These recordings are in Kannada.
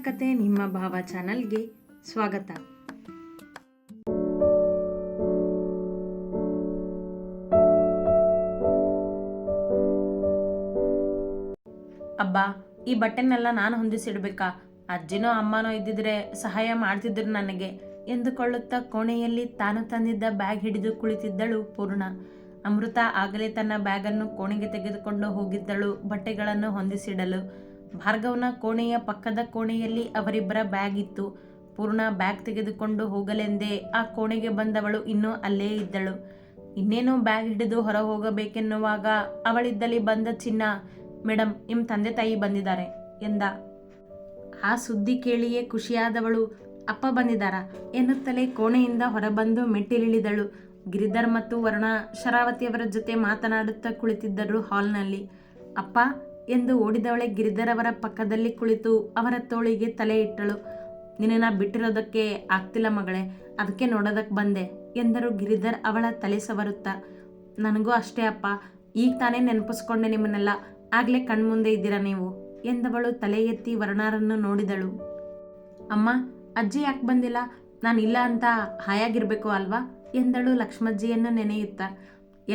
ನನ್ನ ಕತೆ ನಿಮ್ಮ ಭಾವ ಚಾನಲ್ಗೆ ಸ್ವಾಗತ. ಅಬ್ಬಾ, ಈ ಬಟ್ಟೆನೆಲ್ಲ ನಾನು ಹೊಂದಿಸಿಡ್ಬೇಕಾ? ಅಜ್ಜಿನೋ ಅಮ್ಮನೋ ಇದ್ದಿದ್ರೆ ಸಹಾಯ ಮಾಡ್ತಿದ್ರು ನನಗೆ ಎಂದುಕೊಳ್ಳುತ್ತಾ ಕೋಣೆಯಲ್ಲಿ ತಾನು ತಂದಿದ್ದ ಬ್ಯಾಗ್ ಹಿಡಿದು ಕುಳಿತಿದ್ದಳು ಪೂರ್ಣ. ಅಮೃತ ಆಗಲೇ ತನ್ನ ಬ್ಯಾಗನ್ನು ಕೋಣೆಗೆ ತೆಗೆದುಕೊಂಡು ಹೋಗಿದ್ದಳು ಬಟ್ಟೆಗಳನ್ನು ಹೊಂದಿಸಿಡಲು. ಭಾರ್ಗವ್ನ ಕೋಣೆಯ ಪಕ್ಕದ ಕೋಣೆಯಲ್ಲಿ ಅವರಿಬ್ಬರ ಬ್ಯಾಗ್ ಇತ್ತು. ಪೂರ್ಣ ಬ್ಯಾಗ್ ತೆಗೆದುಕೊಂಡು ಹೋಗಲೆಂದೇ ಆ ಕೋಣೆಗೆ ಬಂದವಳು ಇನ್ನೂ ಅಲ್ಲೇ ಇದ್ದಳು. ಇನ್ನೇನು ಬ್ಯಾಗ್ ಹಿಡಿದು ಹೊರ ಹೋಗಬೇಕೆನ್ನುವಾಗ ಅವಳಿದ್ದಲ್ಲಿ ಬಂದ ಚಿನ್ನ, ಮೇಡಮ್, ನಿಮ್ಮ ತಂದೆ ತಾಯಿ ಬಂದಿದ್ದಾರೆ ಎಂದ. ಆ ಸುದ್ದಿ ಕೇಳಿಯೇ ಖುಷಿಯಾದವಳು, ಅಪ್ಪ ಬಂದಿದ್ದಾರಾ ಎನ್ನುತ್ತಲೇ ಕೋಣೆಯಿಂದ ಹೊರಬಂದು ಮೆಟ್ಟಿಲಿಳಿದಳು. ಗಿರಿಧರ್ ಮತ್ತು ವರುಣ ಶರಾವತಿಯವರ ಜೊತೆ ಮಾತನಾಡುತ್ತಾ ಕುಳಿತಿದ್ದರು ಹಾಲ್ನಲ್ಲಿ. ಅಪ್ಪ ಎಂದು ಓಡಿದವಳೆ ಗಿರಿಧರ್ ಅವರ ಪಕ್ಕದಲ್ಲಿ ಕುಳಿತು ಅವರ ತೋಳಿಗೆ ತಲೆ ಇಟ್ಟಳು. ನಿನ್ನ ಬಿಟ್ಟಿರೋದಕ್ಕೆ ಆಗ್ತಿಲ್ಲ ಮಗಳೇ, ಅದಕ್ಕೆ ನೋಡೋದಕ್ಕೆ ಬಂದೆ ಎಂದರು ಗಿರಿಧರ್ ಅವಳ ತಲೆ ಸವರುತ್ತಾ. ನನಗೂ ಅಷ್ಟೇ ಅಪ್ಪ, ಈಗ ತಾನೇ ನೆನಪಿಸ್ಕೊಂಡೆ ನಿಮ್ಮನ್ನೆಲ್ಲ, ಆಗಲೇ ಕಣ್ಮುಂದೆ ಇದ್ದೀರಾ ನೀವು ಎಂದವಳು ತಲೆ ಎತ್ತಿ ವರುಣರನ್ನು ನೋಡಿದಳು. ಅಮ್ಮ, ಅಜ್ಜಿ ಯಾಕೆ ಬಂದಿಲ್ಲ? ನಾನು ಇಲ್ಲ ಅಂತ ಹಾಯಾಗಿರ್ಬೇಕು ಅಲ್ವಾ ಎಂದಳು ಲಕ್ಷ್ಮಜ್ಜಿಯನ್ನು ನೆನೆಯುತ್ತಾ.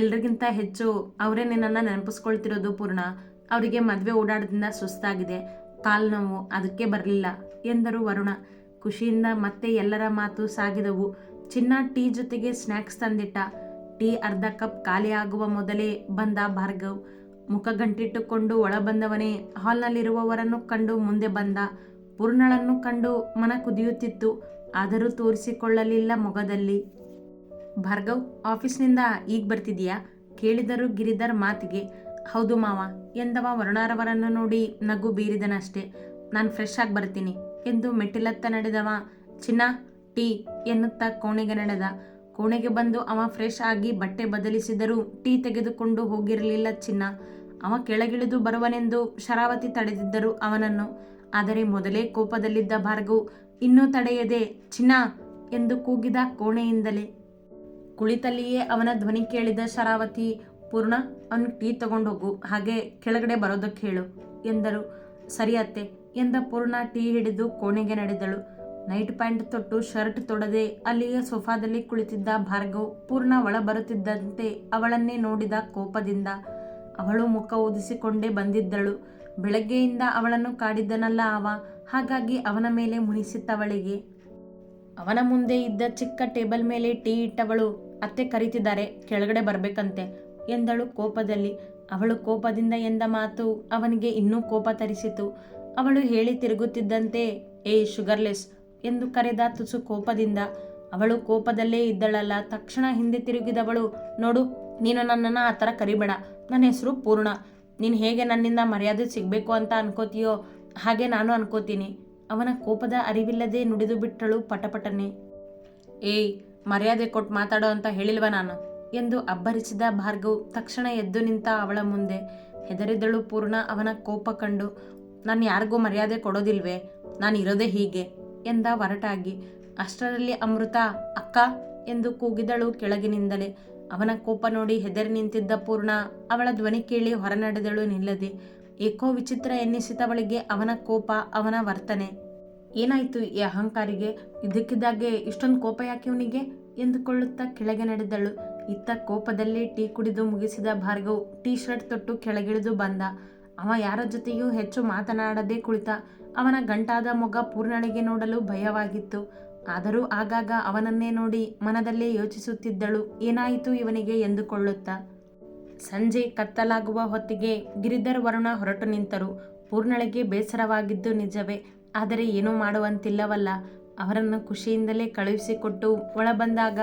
ಎಲ್ರಿಗಿಂತ ಹೆಚ್ಚು ಅವರೇ ನಿನ್ನನ್ನು ನೆನಪಿಸ್ಕೊಳ್ತಿರೋದು ಪೂರ್ಣ. ಅವರಿಗೆ ಮದುವೆ ಓಡಾಡದಿಂದ ಸುಸ್ತಾಗಿದೆ, ಕಾಲು ನೋವು, ಅದಕ್ಕೆ ಬರಲಿಲ್ಲ ಎಂದರು ವರುಣ. ಖುಷಿಯಿಂದ ಮತ್ತೆ ಎಲ್ಲರ ಮಾತು ಸಾಗಿದವು. ಚಿನ್ನ ಟೀ ಜೊತೆಗೆ ಸ್ನ್ಯಾಕ್ಸ್ ತಂದಿಟ್ಟ. ಟೀ ಅರ್ಧ ಕಪ್ ಖಾಲಿ ಆಗುವ ಮೊದಲೇ ಬಂದ ಭಾರ್ಗವ್. ಮುಖ ಗಂಟಿಟ್ಟುಕೊಂಡು ಒಳ ಬಂದವನೇ ಹಾಲ್ನಲ್ಲಿರುವವರನ್ನು ಕಂಡು ಮುಂದೆ ಬಂದ. ಪೂರ್ಣಳನ್ನು ಕಂಡು ಮನ ಕುದಿಯುತ್ತಿತ್ತು, ಆದರೂ ತೋರಿಸಿಕೊಳ್ಳಲಿಲ್ಲ ಮೊಗದಲ್ಲಿ. ಭಾರ್ಗವ್, ಆಫೀಸ್ನಿಂದ ಈಗ ಬರ್ತಿದೀಯಾ ಕೇಳಿದರು ಗಿರಿಧರ್ ಮಾತಿಗೆ. ಹೌದು ಮಾವ ಎಂದವ ವರುಣರವರನ್ನು ನೋಡಿ ನಗು ಬೀರಿದನಷ್ಟೆ. ನಾನು ಫ್ರೆಶ್ ಆಗಿ ಬರ್ತೀನಿ ಎಂದು ಮೆಟ್ಟಿಲತ್ತ ನಡೆದವ. ಚಿನ್ನ, ಟೀ ಎನ್ನುತ್ತಾ ಕೋಣೆಗೆ ನಡೆದ. ಕೋಣೆಗೆ ಬಂದು ಅವ ಫ್ರೆಶ್ ಆಗಿ ಬಟ್ಟೆ ಬದಲಿಸಿದರೂ ಟೀ ತೆಗೆದುಕೊಂಡು ಹೋಗಿರಲಿಲ್ಲ ಚಿನ್ನ. ಅವ ಕೆಳಗಿಳಿದು ಬರುವನೆಂದು ಶರಾವತಿ ತಡೆದಿದ್ದರು ಅವನನ್ನು. ಆದರೆ ಮೊದಲೇ ಕೋಪದಲ್ಲಿದ್ದ ಭಾರ್ಗವ್ ಇನ್ನೂ ತಡೆಯದೆ ಚಿನ್ನ ಎಂದು ಕೂಗಿದ ಕೋಣೆಯಿಂದಲೇ. ಕುಳಿತಲ್ಲಿಯೇ ಅವನ ಧ್ವನಿ ಕೇಳಿದ ಶರಾವತಿ, ಪೂರ್ಣ, ಅವನಿಗೆ ಟೀ ತಗೊಂಡು ಹೋಗು, ಹಾಗೆ ಕೆಳಗಡೆ ಬರೋದಕ್ಕೆ ಹೇಳು ಎಂದರು. ಸರಿ ಅತ್ತೆ ಎಂದ ಪೂರ್ಣ ಟೀ ಹಿಡಿದು ಕೋಣೆಗೆ ನಡೆದಳು. ನೈಟ್ ಪ್ಯಾಂಟ್ ತೊಟ್ಟು ಶರ್ಟ್ ತೊಡದೆ ಅಲ್ಲಿಯೇ ಸೋಫಾದಲ್ಲಿ ಕುಳಿತಿದ್ದ ಭಾರ್ಗವ್ ಪೂರ್ಣ ಒಳ ಬರುತ್ತಿದ್ದಂತೆ ಅವಳನ್ನೇ ನೋಡಿದ ಕೋಪದಿಂದ. ಅವಳು ಮುಖ ಊದಿಸಿಕೊಂಡೇ ಬಂದಿದ್ದಳು. ಬೆಳಗ್ಗೆಯಿಂದ ಅವಳನ್ನು ಕಾಡಿದ್ದನಲ್ಲ ಅವ, ಹಾಗಾಗಿ ಅವನ ಮೇಲೆ ಮುನಿಸಿತ್ತವಳಿಗೆ. ಅವನ ಮುಂದೆ ಇದ್ದ ಚಿಕ್ಕ ಟೇಬಲ್ ಮೇಲೆ ಟೀ ಇಟ್ಟವಳು, ಅತ್ತೆ ಕರೀತಿದ್ದಾರೆ, ಕೆಳಗಡೆ ಬರಬೇಕಂತೆ ಎಂದಳು ಕೋಪದಲ್ಲಿ. ಅವಳು ಕೋಪದಿಂದ ಎಂದ ಮಾತು ಅವನಿಗೆ ಇನ್ನೂ ಕೋಪ ತರಿಸಿತು. ಅವಳು ಹೇಳಿ ತಿರುಗುತ್ತಿದ್ದಂತೆ, ಶುಗರ್ಲೆಸ್ ಎಂದು ಕರೆದ ತುಸು ಕೋಪದಿಂದ. ಅವಳು ಕೋಪದಲ್ಲೇ ಇದ್ದಳಲ್ಲ. ತಕ್ಷಣ ಹಿಂದೆ ತಿರುಗಿದವಳು, ನೋಡು, ನೀನು ನನ್ನನ್ನು ಆ ಥರ ಕರಿಬೇಡ. ನನ್ನ ಹೆಸರು ಪೂರ್ಣ. ನೀನು ಹೇಗೆ ನನ್ನಿಂದ ಮರ್ಯಾದೆ ಸಿಗಬೇಕು ಅಂತ ಅನ್ಕೋತೀಯೋ ಹಾಗೆ ನಾನು ಅನ್ಕೋತೀನಿ. ಅವನ ಕೋಪದ ಅರಿವಿಲ್ಲದೆ ನುಡಿದು ಬಿಟ್ಟಳು ಪಟಪಟನೆ. ಮರ್ಯಾದೆ ಕೊಟ್ಟು ಮಾತಾಡೋ ಅಂತ ಹೇಳಿಲ್ವ ನಾನು ಎಂದು ಅಬ್ಬರಿಸಿದ ಭಾರ್ಗವ್ ತಕ್ಷಣ ಎದ್ದು ನಿಂತ ಅವಳ ಮುಂದೆ. ಹೆದರಿದಳು ಪೂರ್ಣ ಅವನ ಕೋಪ ಕಂಡು. ನಾನು ಯಾರಿಗೂ ಮರ್ಯಾದೆ ಕೊಡೋದಿಲ್ವೇ, ನಾನು ಇರೋದೇ ಹೀಗೆ ಎಂದ ಹೊರಟಾಗಿ. ಅಷ್ಟರಲ್ಲಿ ಅಮೃತ, ಅಕ್ಕ ಎಂದು ಕೂಗಿದಳು ಕೆಳಗಿನಿಂದಲೇ. ಅವನ ಕೋಪ ನೋಡಿ ಹೆದರಿ ನಿಂತಿದ್ದ ಪೂರ್ಣ ಅವಳ ಧ್ವನಿ ಕೇಳಿ ಹೊರ ನಡೆದಳು ನಿಲ್ಲದೆ. ಏಕೋ ವಿಚಿತ್ರ ಎನ್ನಿಸಿತವಳಿಗೆ ಅವನ ಕೋಪ, ಅವನ ವರ್ತನೆ. ಏನಾಯ್ತು ಈ ಅಹಂಕಾರಿಗೆ? ಇದಕ್ಕಿದ್ದಾಗೆ ಇಷ್ಟೊಂದು ಕೋಪ ಯಾಕೆ ಇವನಿಗೆ ಎಂದುಕೊಳ್ಳುತ್ತಾ ಕೆಳಗೆ ನಡೆದಳು. ಇತ್ತ ಕೋಪದಲ್ಲೇ ಟೀ ಕುಡಿದು ಮುಗಿಸಿದ ಭಾರ್ಗವ್ ಟೀ ಶರ್ಟ್ ತೊಟ್ಟು ಕೆಳಗಿಳಿದು ಬಂದ. ಅವ ಯಾರ ಜೊತೆಯೂ ಹೆಚ್ಚು ಮಾತನಾಡದೆ ಕುಳಿತ. ಅವನ ಗಂಟಾದ ಮೊಗ ಪೂರ್ಣಳಿಗೆ ನೋಡಲು ಭಯವಾಗಿತ್ತು. ಆದರೂ ಆಗಾಗ ಅವನನ್ನೇ ನೋಡಿ ಮನದಲ್ಲೇ ಯೋಚಿಸುತ್ತಿದ್ದಳು, ಏನಾಯಿತು ಇವನಿಗೆ ಎಂದುಕೊಳ್ಳುತ್ತಾ. ಸಂಜೆ ಕತ್ತಲಾಗುವ ಹೊತ್ತಿಗೆ ಗಿರಿಧರ್ ವರುಣ ಹೊರಟು ನಿಂತರು. ಪೂರ್ಣಳಿಗೆ ಬೇಸರವಾಗಿದ್ದು ನಿಜವೇ, ಆದರೆ ಏನೂ ಮಾಡುವಂತಿಲ್ಲವಲ್ಲ. ಅವರನ್ನು ಖುಷಿಯಿಂದಲೇ ಕಳುಹಿಸಿಕೊಟ್ಟು ಒಳ ಬಂದಾಗ,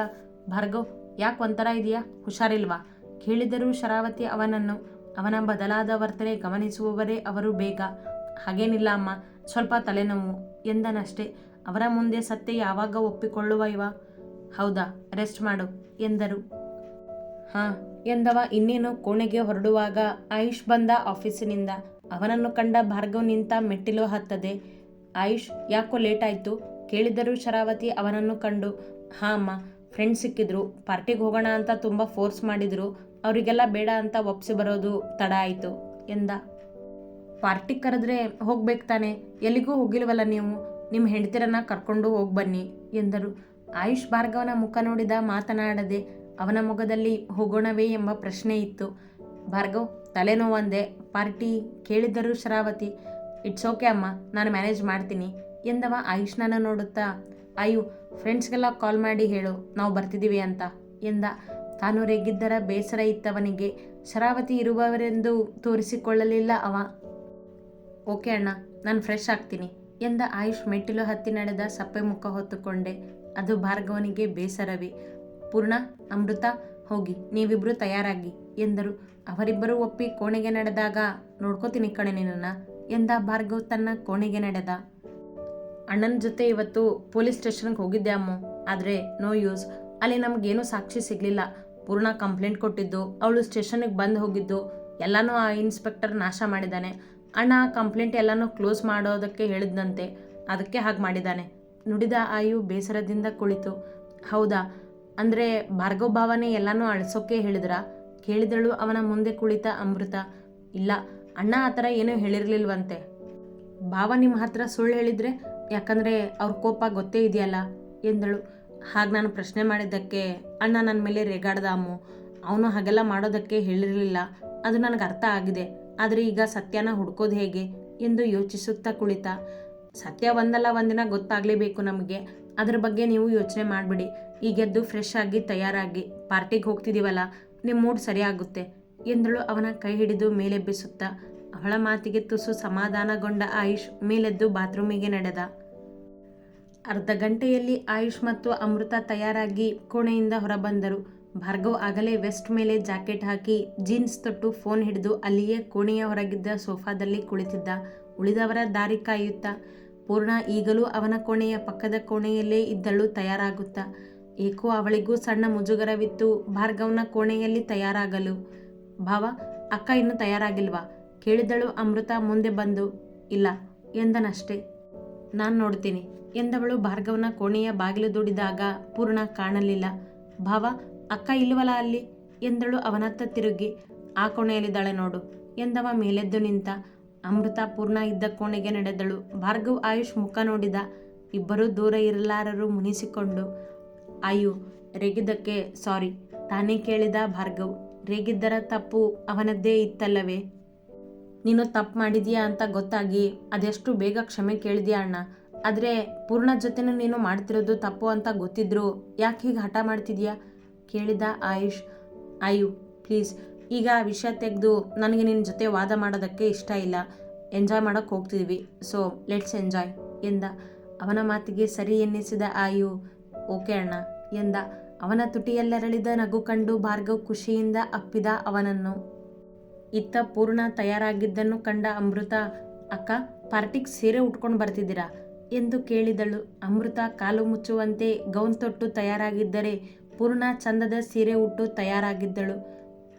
ಭಾರ್ಗವ್, ಯಾಕೆ ಒಂಥರ ಇದೆಯಾ, ಹುಷಾರಿಲ್ವಾ ಕೇಳಿದರು ಶರಾವತಿ ಅವನನ್ನು. ಅವನ ಬದಲಾದ ವರ್ತನೆ ಗಮನಿಸುವವರೇ ಅವರು ಬೇಗ. ಹಾಗೇನಿಲ್ಲ ಅಮ್ಮ, ಸ್ವಲ್ಪ ತಲೆನೋವು ಎಂದನಷ್ಟೇ. ಅವರ ಮುಂದೆ ಸತ್ಯ ಯಾವಾಗ ಒಪ್ಪಿಕೊಳ್ಳುವ ಇವ? ಹೌದಾ, ರೆಸ್ಟ್ ಮಾಡು ಎಂದರು. ಹಾಂ ಎಂದವ ಇನ್ನೇನು ಕೋಣೆಗೆ ಹೊರಡುವಾಗ ಆಯುಷ್ ಬಂದ ಆಫೀಸಿನಿಂದ. ಅವನನ್ನು ಕಂಡ ಭಾರ್ಗವ್ ನಿಂತ ಮೆಟ್ಟಿಲು ಹತ್ತದೆ. ಆಯುಷ್, ಯಾಕೋ ಲೇಟ್ ಆಯಿತು ಕೇಳಿದರು ಶರಾವತಿ ಅವನನ್ನು ಕಂಡು. ಹಾಂ ಅಮ್ಮ, ಫ್ರೆಂಡ್ಸ್ ಸಿಕ್ಕಿದ್ರು, ಪಾರ್ಟಿಗೆ ಹೋಗೋಣ ಅಂತ ತುಂಬ ಫೋರ್ಸ್ ಮಾಡಿದರು. ಅವರಿಗೆಲ್ಲ ಬೇಡ ಅಂತ ಒಪ್ಸಿ ಬರೋದು ತಡ ಆಯಿತು ಎಂದ. ಪಾರ್ಟಿಗೆ ಕರೆದ್ರೆ ಹೋಗ್ಬೇಕು ತಾನೆ, ಎಲ್ಲಿಗೂ ಹೋಗಿಲ್ವಲ್ಲ ನೀವು, ನಿಮ್ಮ ಹೆಂಡತಿರನ್ನ ಕರ್ಕೊಂಡು ಹೋಗಿ ಬನ್ನಿ ಎಂದರು. ಆಯುಷ್ ಭಾರ್ಗವನ ಮುಖ ನೋಡಿದ, ಮಾತನಾಡದೆ. ಅವನ ಮುಖದಲ್ಲಿ ಹೋಗೋಣವೇ ಎಂಬ ಪ್ರಶ್ನೆ ಇತ್ತು. ಭಾರ್ಗವ್ ತಲೆನೋವಂದೆ, ಪಾರ್ಟಿ ಕೇಳಿದ್ದರು ಶರಾವತಿ. ಇಟ್ಸ್ ಓಕೆ ಅಮ್ಮ, ನಾನು ಮ್ಯಾನೇಜ್ ಮಾಡ್ತೀನಿ ಎಂದವ ಆಯುಷ್ನನ್ನು ನೋಡುತ್ತಾ. ಆಯು, ಫ್ರೆಂಡ್ಸ್ಗೆಲ್ಲ ಕಾಲ್ ಮಾಡಿ ಹೇಳು ನಾವು ಬರ್ತಿದ್ದೀವಿ ಅಂತ ಎಂದ. ತಾನು ರೇಗಿದ್ದರ ಬೇಸರ ಇತ್ತವನಿಗೆ. ಶರಾವತಿ ಇರುವವರೆಂದು ತೋರಿಸಿಕೊಳ್ಳಲಿಲ್ಲ ಅವ. ಓಕೆ ಅಣ್ಣ, ನಾನು ಫ್ರೆಶ್ ಆಗ್ತೀನಿ ಎಂದ ಆಯುಷ್ ಮೆಟ್ಟಿಲು ಹತ್ತಿ ನಡೆದ. ಸಪ್ಪೆ ಮುಖ ಹೊತ್ತುಕೊಂಡೆ. ಅದು ಭಾರ್ಗವನಿಗೆ ಬೇಸರವೇ. ಪೂರ್ಣ, ಅಮೃತ, ಹೋಗಿ ನೀವಿಬ್ರು ತಯಾರಾಗಿ ಎಂದರು. ಅವರಿಬ್ಬರು ಒಪ್ಪಿ ಕೋಣೆಗೆ ನಡೆದಾಗ, ನೋಡ್ಕೋತೀನಿ ಕಣೆ ನಿನ್ನ ಎಂದ ಭಾರ್ಗವ್ ತನ್ನ ಕೋಣೆಗೆ ನಡೆದ. ಅಣ್ಣನ ಜೊತೆ ಇವತ್ತು ಪೊಲೀಸ್ ಸ್ಟೇಷನ್ಗೆ ಹೋಗಿದ್ದೆ ಅಮ್ಮು, ಆದರೆ ನೋ ಯೂಸ್. ಅಲ್ಲಿ ನಮಗೇನು ಸಾಕ್ಷಿ ಸಿಗಲಿಲ್ಲ. ಪೂರ್ಣ ಕಂಪ್ಲೇಂಟ್ ಕೊಟ್ಟಿದ್ದು, ಅವಳು ಸ್ಟೇಷನ್ಗೆ ಬಂದು ಹೋಗಿದ್ದು ಎಲ್ಲನೂ ಆ ಇನ್ಸ್ಪೆಕ್ಟರ್ ನಾಶ ಮಾಡಿದ್ದಾನೆ. ಅಣ್ಣ ಆ ಕಂಪ್ಲೇಂಟ್ ಎಲ್ಲನೂ ಕ್ಲೋಸ್ ಮಾಡೋದಕ್ಕೆ ಹೇಳಿದ್ದಂತೆ, ಅದಕ್ಕೆ ಹಾಗೆ ಮಾಡಿದ್ದಾನೆ ನುಡಿದ ಆಯು ಬೇಸರದಿಂದ ಕುಳಿತು. ಹೌದಾ, ಅಂದರೆ ಭಾರ್ಗವ್ ಭಾವನೆ ಎಲ್ಲನೂ ಅಳಿಸೋಕೆ ಹೇಳಿದ್ರಾ ಕೇಳಿದಳು ಅವನ ಮುಂದೆ ಕುಳಿತ ಅಮೃತ. ಇಲ್ಲ, ಅಣ್ಣ ಆ ಥರ ಏನೂ ಹೇಳಿರಲಿಲ್ವಂತೆ. ಭಾವ ನಿಮ್ಮ ಹತ್ರ ಸುಳ್ಳು ಹೇಳಿದರೆ, ಯಾಕಂದರೆ ಅವ್ರ ಕೋಪ ಗೊತ್ತೇ ಇದೆಯಲ್ಲ ಎಂದಳು. ಹಾಗೆ ನಾನು ಪ್ರಶ್ನೆ ಮಾಡಿದ್ದಕ್ಕೆ ಅಣ್ಣ ನನ್ನ ಮೇಲೆ ರೇಗಾಡ್ದ ಅಮ್ಮು. ಅವನು ಹಾಗೆಲ್ಲ ಮಾಡೋದಕ್ಕೆ ಹೇಳಿರಲಿಲ್ಲ, ಅದು ನನಗೆ ಅರ್ಥ ಆಗಿದೆ. ಆದರೆ ಈಗ ಸತ್ಯನ ಹುಡ್ಕೋದು ಹೇಗೆ ಎಂದು ಯೋಚಿಸುತ್ತಾ ಕುಳಿತ. ಸತ್ಯ ಒಂದಲ್ಲ ಒಂದಿನ ಗೊತ್ತಾಗಲೇಬೇಕು ನಮಗೆ, ಅದ್ರ ಬಗ್ಗೆ ನೀವು ಯೋಚನೆ ಮಾಡಿಬಿಡಿ. ಈಗೆದ್ದು ಫ್ರೆಶ್ ಆಗಿ ತಯಾರಾಗಿ, ಪಾರ್ಟಿಗೆ ಹೋಗ್ತಿದ್ದೀವಲ್ಲ, ನಿಮ್ಮ ಮೂಡ್ ಸರಿಯಾಗುತ್ತೆ ಎಂದಳು ಅವನ ಕೈ ಹಿಡಿದು ಮೇಲೆಬ್ಬಿಸುತ್ತಾ. ಅವಳ ಮಾತಿಗೆ ತುಸು ಸಮಾಧಾನಗೊಂಡ ಆಯುಷ್ ಮೇಲೆದ್ದು ಬಾತ್ರೂಮಿಗೆ ನಡೆದ. ಅರ್ಧ ಗಂಟೆಯಲ್ಲಿ ಆಯುಷ್ ಮತ್ತು ಅಮೃತ ತಯಾರಾಗಿ ಕೋಣೆಯಿಂದ ಹೊರಬಂದರು. ಭಾರ್ಗವ್ ಆಗಲೇ ವೆಸ್ಟ್ ಮೇಲೆ ಜಾಕೆಟ್ ಹಾಕಿ ಜೀನ್ಸ್ ತೊಟ್ಟು ಫೋನ್ ಹಿಡಿದು ಅಲ್ಲಿಯೇ ಕೋಣೆಯ ಹೊರಗಿದ್ದ ಸೋಫಾದಲ್ಲಿ ಕುಳಿತಿದ್ದ. ಉಳಿದವರ ದಾರಿ ಕಾಯುತ್ತಾ. ಪೂರ್ಣ ಈಗಲೂ ಅವನ ಕೋಣೆಯ ಪಕ್ಕದ ಕೋಣೆಯಲ್ಲೇ ಇದ್ದಳು ತಯಾರಾಗುತ್ತಾ. ಏಕೋ ಅವಳಿಗೂ ಸಣ್ಣ ಮುಜುಗರವಿತ್ತು ಭಾರ್ಗವ್ನ ಕೋಣೆಯಲ್ಲಿ ತಯಾರಾಗಲು. ಭಾವ, ಅಕ್ಕ ಇನ್ನೂ ತಯಾರಾಗಿಲ್ವಾ ಕೇಳಿದಳು ಅಮೃತ ಮುಂದೆ ಬಂದು. ಇಲ್ಲ ಎಂದನಷ್ಟೇ. ನಾನು ನೋಡ್ತೀನಿ ಎಂದವಳು ಭಾರ್ಗವ್ನ ಕೋಣೆಯ ಬಾಗಿಲು ದೂಡಿದಾಗ ಪೂರ್ಣ ಕಾಣಲಿಲ್ಲ. ಭಾವ, ಅಕ್ಕ ಇಲ್ವಲ್ಲ ಅಲ್ಲಿ ಎಂದಳು ಅವನತ್ತ ತಿರುಗಿ. ಆ ಕೋಣೆಯಲ್ಲಿದ್ದಾಳೆ ನೋಡು ಎಂದವ ಮೇಲೆದ್ದು ನಿಂತ. ಅಮೃತ ಪೂರ್ಣ ಇದ್ದ ಕೋಣೆಗೆ ನಡೆದಳು. ಭಾರ್ಗವ್ ಆಯುಷ್ ಮುಖ ನೋಡಿದ. ಇಬ್ಬರೂ ದೂರ ಇರಲಾರರು ಮುನಿಸಿಕೊಂಡು. ಆಯು, ರೇಗಿದ್ದಕ್ಕೆ ಸಾರಿ ತಾನೇ ಕೇಳಿದ ಭಾರ್ಗವ್. ರೇಗಿದ್ದರ ತಪ್ಪು ಅವನದ್ದೇ ಇತ್ತಲ್ಲವೇ? ನೀನು ತಪ್ಪು ಮಾಡಿದೀಯಾ ಅಂತ ಗೊತ್ತಾಗಿ ಅದೆಷ್ಟು ಬೇಗ ಕ್ಷಮೆ ಕೇಳಿದ್ಯಾ ಅಣ್ಣ. ಆದರೆ ಪೂರ್ಣ ಜೊತೆನೂ ನೀನು ಮಾಡ್ತಿರೋದು ತಪ್ಪು ಅಂತ ಗೊತ್ತಿದ್ರು ಯಾಕೆ ಹೀಗೆ ಹಠ ಮಾಡ್ತಿದ್ಯಾ ಕೇಳಿದ ಆಯುಷ್. ಆಯು, ಪ್ಲೀಸ್ ಈಗ ಆ ವಿಷಯ ತೆಗೆದು ನನಗೆ ನಿನ್ನ ಜೊತೆ ವಾದ ಮಾಡೋದಕ್ಕೆ ಇಷ್ಟ ಇಲ್ಲ. ಎಂಜಾಯ್ ಮಾಡೋಕ್ಕೆ ಹೋಗ್ತಿದ್ವಿ, ಸೊ ಲೆಟ್ಸ್ ಎಂಜಾಯ್ ಎಂದ. ಅವನ ಮಾತಿಗೆ ಸರಿ ಎನ್ನಿಸಿದ ಆಯು, ಓಕೆ ಅಣ್ಣ ಎಂದ. ಅವನ ತುಟಿಯಲ್ಲೆರಳಿದ ನಗು ಕಂಡು ಭಾರ್ಗವ್ ಖುಷಿಯಿಂದ ಅಪ್ಪಿದ ಅವನನ್ನು. ಇತ್ತ ಪೂರ್ಣ ತಯಾರಾಗಿದ್ದನ್ನು ಕಂಡ ಅಮೃತ, ಅಕ್ಕ ಪಾರ್ಟಿಗೆ ಸೀರೆ ಉಟ್ಕೊಂಡು ಬರ್ತಿದ್ದೀರಾ ಎಂದು ಕೇಳಿದಳು. ಅಮೃತ ಕಾಲು ಮುಚ್ಚುವಂತೆ ಗೌನ್ ತೊಟ್ಟು ತಯಾರಾಗಿದ್ದರೆ ಪೂರ್ಣ ಚಂದದ ಸೀರೆ ಉಟ್ಟು ತಯಾರಾಗಿದ್ದಳು.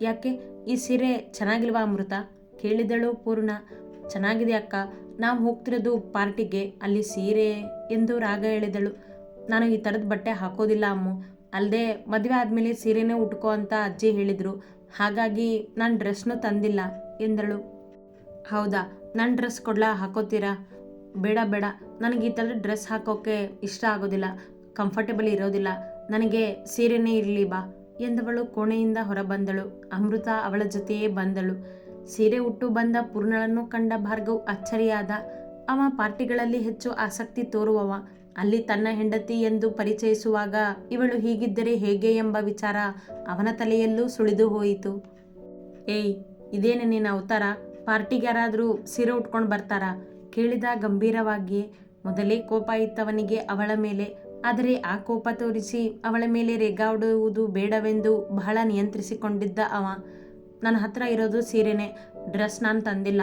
ಯಾಕೆ ಈ ಸೀರೆ ಚೆನ್ನಾಗಿಲ್ವಾ ಅಮೃತ ಕೇಳಿದಳು ಪೂರ್ಣ. ಚೆನ್ನಾಗಿದೆ ಅಕ್ಕ, ನಾವು ಹೋಗ್ತಿರೋದು ಪಾರ್ಟಿಗೆ, ಅಲ್ಲಿ ಸೀರೆ ಎಂದು ರಾಗ ಎಳೆದಳು. ನಾನು ಈ ಥರದ ಬಟ್ಟೆ ಹಾಕೋದಿಲ್ಲ ಅಮ್ಮು, ಅಲ್ಲದೆ ಮದುವೆ ಆದಮೇಲೆ ಸೀರೆನೇ ಉಟ್ಕೋ ಅಂತ ಅಜ್ಜಿ ಹೇಳಿದರು, ಹಾಗಾಗಿ ನಾನು ಡ್ರೆಸ್ನೂ ತಂದಿಲ್ಲ ಎಂದಳು. ಹೌದಾ, ನನ್ನ ಡ್ರೆಸ್ ಕೊಡ್ಲಾ, ಹಾಕೋತೀರಾ? ಬೇಡ ಬೇಡ, ನನಗೆ ಈ ಥರದ ಡ್ರೆಸ್ ಹಾಕೋಕ್ಕೆ ಇಷ್ಟ ಆಗೋದಿಲ್ಲ, ಕಂಫರ್ಟೇಬಲ್ ಇರೋದಿಲ್ಲ, ನನಗೆ ಸೀರೆನೇ ಇರಲಿ ಬಾ ಎಂದವಳು ಕೋಣೆಯಿಂದ ಹೊರಬಂದಳು. ಅಮೃತ ಅವಳ ಜೊತೆಯೇ ಬಂದಳು. ಸೀರೆ ಉಟ್ಟು ಬಂದ ಪೂರ್ಣಳನ್ನು ಕಂಡ ಭಾರ್ಗವ್ ಅಚ್ಚರಿಯಾದ. ಅವ ಪಾರ್ಟಿಗಳಲ್ಲಿ ಹೆಚ್ಚು ಆಸಕ್ತಿ ತೋರುವವ. ಅಲ್ಲಿ ತನ್ನ ಹೆಂಡತಿ ಎಂದು ಪರಿಚಯಿಸುವಾಗ ಇವಳು ಹೀಗಿದ್ದರೆ ಹೇಗೆ ಎಂಬ ವಿಚಾರ ಅವನ ತಲೆಯಲ್ಲೂ ಸುಳಿದು ಹೋಯಿತು. ಏಯ್, ಇದೇನು ನಿನ್ನ ಅವತಾರ? ಪಾರ್ಟಿಗೆ ಯಾರಾದರೂ ಸೀರೆ ಉಟ್ಕೊಂಡು ಬರ್ತಾರಾ ಕೇಳಿದ ಗಂಭೀರವಾಗಿಯೇ. ಮೊದಲೇ ಕೋಪ ಇತ್ತವನಿಗೆ ಅವಳ ಮೇಲೆ, ಆದರೆ ಆ ಕೋಪ ತೋರಿಸಿ ಅವಳ ಮೇಲೆ ರೇಗಾಡುವುದು ಬೇಡವೆಂದು ಬಹಳ ನಿಯಂತ್ರಿಸಿಕೊಂಡಿದ್ದ ಅವ. ನನ್ನ ಹತ್ರ ಇರೋದು ಸೀರೆನೇ, ಡ್ರೆಸ್ ನಾನು ತಂದಿಲ್ಲ,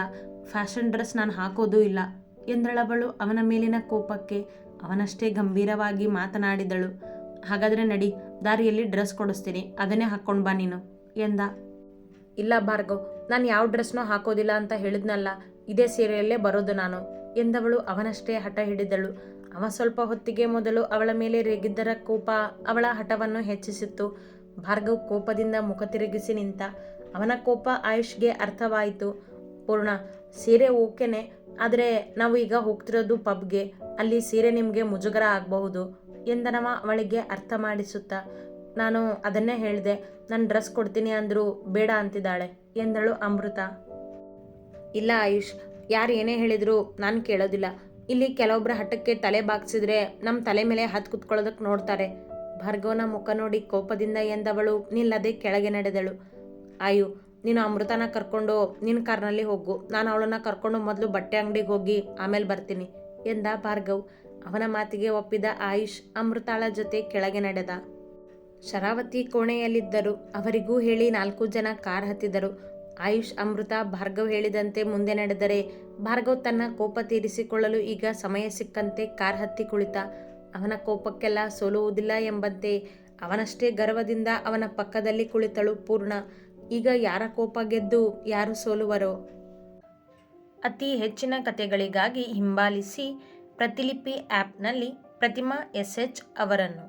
ಫ್ಯಾಷನ್ ಡ್ರೆಸ್ ನಾನು ಹಾಕೋದೂ ಇಲ್ಲ ಎಂದಳವಳು ಅವನ ಮೇಲಿನ ಕೋಪಕ್ಕೆ. ಅವನಷ್ಟೇ ಗಂಭೀರವಾಗಿ ಮಾತನಾಡಿದಳು. ಹಾಗಾದರೆ ನಡಿ, ದಾರಿಯಲ್ಲಿ ಡ್ರೆಸ್ ಕೊಡಿಸ್ತೀನಿ, ಅದನ್ನೇ ಹಾಕ್ಕೊಂಡು ಬಾ ನೀನು ಎಂದ. ಇಲ್ಲ ಭಾರ್ಗವ್, ನಾನು ಯಾವ ಡ್ರೆಸ್ನೂ ಹಾಕೋದಿಲ್ಲ ಅಂತ ಹೇಳಿದ್ನಲ್ಲ, ಇದೇ ಸೀರೆಯಲ್ಲೇ ಬರೋದು ನಾನು ಎಂದವಳು ಅವನಷ್ಟೇ ಹಠ ಹಿಡಿದಳು. ಅವ ಸ್ವಲ್ಪ ಹೊತ್ತಿಗೆ ಮೊದಲು ಅವಳ ಮೇಲೆ ರೇಗಿದ್ದರ ಕೋಪ ಅವಳ ಹಠವನ್ನು ಹೆಚ್ಚಿಸಿತ್ತು. ಭಾರ್ಗವ್ ಕೋಪದಿಂದ ಮುಖ ತಿರುಗಿಸಿ ನಿಂತ. ಅವನ ಕೋಪ ಆಯುಷ್ಗೆ ಅರ್ಥವಾಯಿತು. ಪೂರ್ಣ, ಸೀರೆ ಓಕೆನೆ, ಆದರೆ ನಾವು ಈಗ ಹೋಗ್ತಿರೋದು ಪಬ್ಗೆ, ಅಲ್ಲಿ ಸೀರೆ ನಿಮಗೆ ಮುಜುಗರ ಆಗಬಹುದು ಎಂದನವ ಅವಳಿಗೆ ಅರ್ಥ ಮಾಡಿಸುತ್ತಾ. ನಾನು ಅದನ್ನೇ ಹೇಳಿದೆ, ನಾನು ಡ್ರೆಸ್ ಕೊಡ್ತೀನಿ ಅಂದರೂ ಬೇಡ ಅಂತಿದ್ದಾಳೆ ಎಂದಳು ಅಮೃತ. ಇಲ್ಲ ಆಯುಷ್, ಯಾರು ಏನೇ ಹೇಳಿದ್ರು ನಾನು ಕೇಳೋದಿಲ್ಲ. ಇಲ್ಲಿ ಕೆಲವೊಬ್ಬರ ಹಠಕ್ಕೆ ತಲೆ ಬಾಗ್ಸಿದ್ರೆ ನಮ್ಮ ತಲೆ ಮೇಲೆ ಹತ್ತು ಕುತ್ಕೊಳ್ಳೋದಕ್ಕೆ ನೋಡ್ತಾರೆ. ಭಾರ್ಗವನ ಮುಖ ನೋಡಿ ಕೋಪದಿಂದ ಎಂದವಳು ನಿಲ್ಲದೆ ಕೆಳಗೆ ನಡೆದಳು. ಆಯು, ನೀನು ಅಮೃತನ ಕರ್ಕೊಂಡು ನಿನ್ನ ಕಾರ್ನಲ್ಲಿ ಹೋಗು, ನಾನು ಅವಳನ್ನು ಕರ್ಕೊಂಡು ಮೊದಲು ಬಟ್ಟೆ ಅಂಗಡಿಗೆ ಹೋಗಿ ಆಮೇಲೆ ಬರ್ತೀನಿ ಎಂದ ಭಾರ್ಗವ್. ಅವನ ಮಾತಿಗೆ ಒಪ್ಪಿದ ಆಯುಷ್ ಅಮೃತಾಳ ಜೊತೆ ಕೆಳಗೆ ನಡೆದ. ಶರಾವತಿ ಕೋಣೆಯಲ್ಲಿದ್ದರು. ಅವರಿಗೂ ಹೇಳಿ 4 ಜನ ಕಾರ್ ಹತ್ತಿದರು. ಆಯುಷ್ ಅಮೃತ ಭಾರ್ಗವ್ ಹೇಳಿದಂತೆ ಮುಂದೆ ನಡೆದರೆ ಭಾರ್ಗವ್ ತನ್ನ ಕೋಪ ತೀರಿಸಿಕೊಳ್ಳಲು ಈಗ ಸಮಯ ಸಿಕ್ಕಂತೆ ಕಾರ್ ಹತ್ತಿ ಕುಳಿತ. ಅವನ ಕೋಪಕ್ಕೆಲ್ಲ ಸೋಲುವುದಿಲ್ಲ ಎಂಬಂತೆ ಅವನಷ್ಟೇ ಗರ್ವದಿಂದ ಅವನ ಪಕ್ಕದಲ್ಲಿ ಕುಳಿತಳು ಪೂರ್ಣ. ಈಗ ಯಾರ ಕೋಪ ಗೆದ್ದು ಯಾರು ಸೋಲುವರೋ? ಅತಿ ಹೆಚ್ಚಿನ ಕಥೆಗಳಿಗಾಗಿ ಹಿಂಬಾಲಿಸಿ ಪ್ರತಿಲಿಪಿ ಆ್ಯಪ್ನಲ್ಲಿ ಪ್ರತಿಮಾ SH ಅವರನ್ನು.